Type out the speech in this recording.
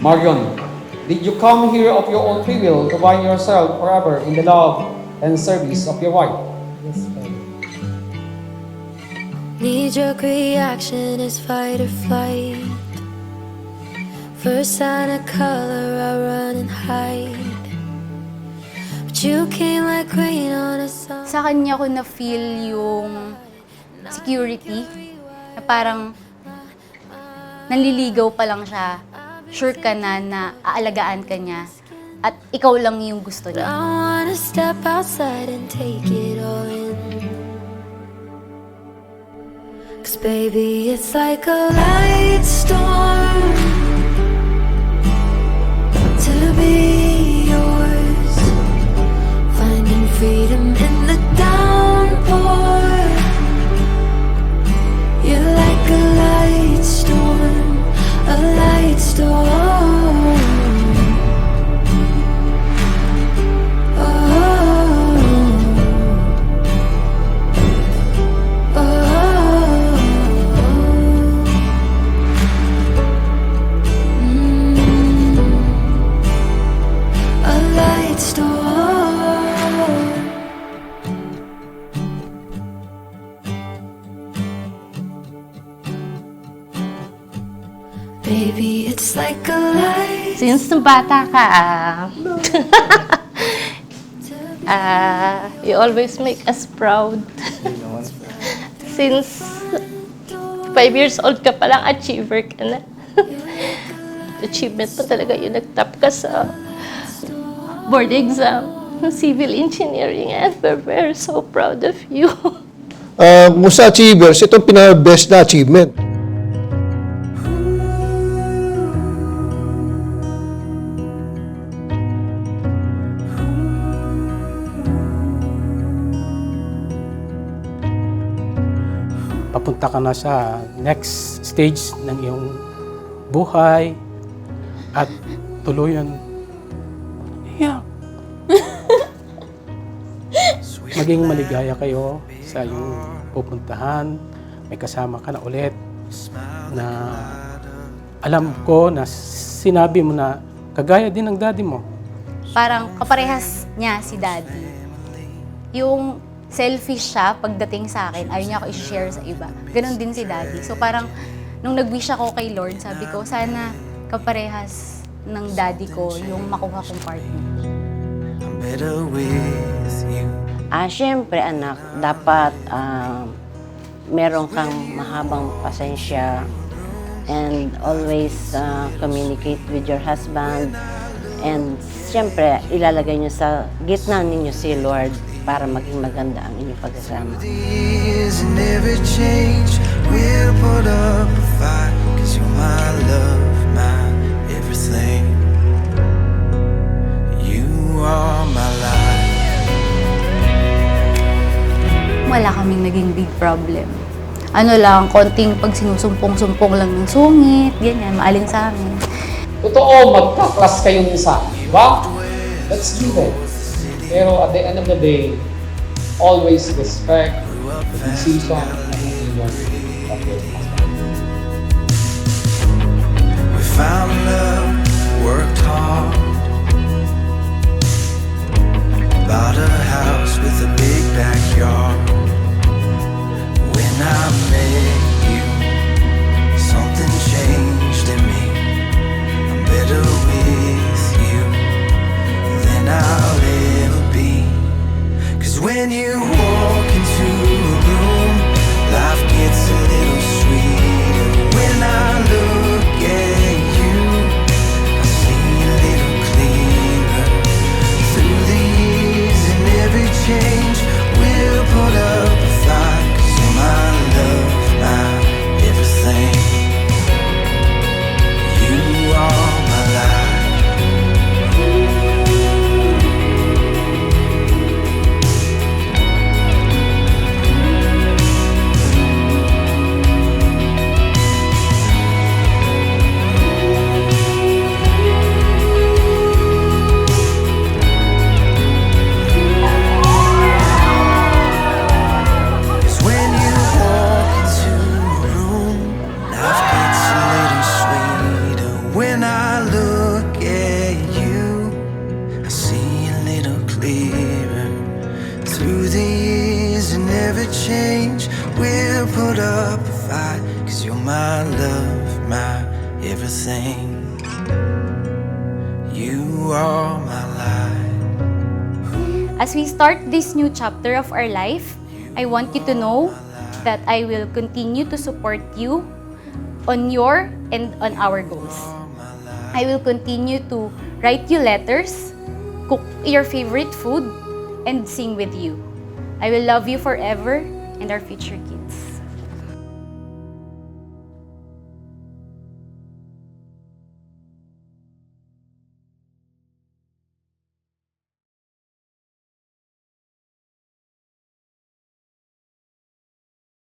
Marion, did you come here of your own free will to bind yourself forever in the love and service of your wife? Yes, Father. Knee-jerk reaction is fight or flight. First sign of color, I run and hide. But you came like rain on a song. Sa kanya ko na-feel yung security, na parang nanliligaw pa lang siya, sure ka na aalagaan ka niya, at ikaw lang yung gusto I niya. wanna step outside and take it all in. 'Cause baby, it's like a light storm to be yours. Finding freedom in the downpour. You're like a light storm, a light storm. Baby, it's like a light. Since nung bata ka, you always make us proud. Since 5 years old ka pa lang, achiever ka na. Achievement pa talaga yung nag-top ka sa board exam, civil engineering, and we're very so proud of you. Kung sa achievers, itong pinaka-best na achievement. Papunta ka na sa next stage ng iyong buhay at tuluyan. Yeah. Maging maligaya kayo sa iyong pupuntahan. May kasama ka na ulit na alam ko na sinabi mo na kagaya din ng daddy mo. Parang kaparehas niya si daddy. Yung selfish siya pagdating sa akin, ayaw niya ako i-share sa iba. Ganon din si daddy. So parang, nung nag-wish ako kay Lord, sabi ko, sana kaparehas ng daddy ko yung makuha kong partner. Siyempre anak, dapat meron kang mahabang pasensya and always communicate with your husband. And siyempre, ilalagay niyo sa gitna ninyo si Lord para maging maganda ang inyong pagsasama. Wala kaming naging big problem. Ano lang, konting pag sinusumpong-sumpong lang ng sungit, ganyan, maaling sa amin. Totoo, magka-class kayo minsan, di ba? That's given. Pero at the end of the day, always respect the decision and opinion of your husband. We found love, worked hard, bought a house with a big backyard. When I met you, something changed in me. I'm better with you than I'll ever be. 'Cause when you walk into a room, life gets a little sweeter. When I look at you, I see a little clearer. Through the years and every change, we'll put up will put up a fight, 'cause you're my love, my everything. You are my life. As we start this new chapter of our life, I want you to know that I will continue to support you on your and on our goals. I will continue to write you letters, cook your favorite food, and sing with you. I will love you forever and our future kids.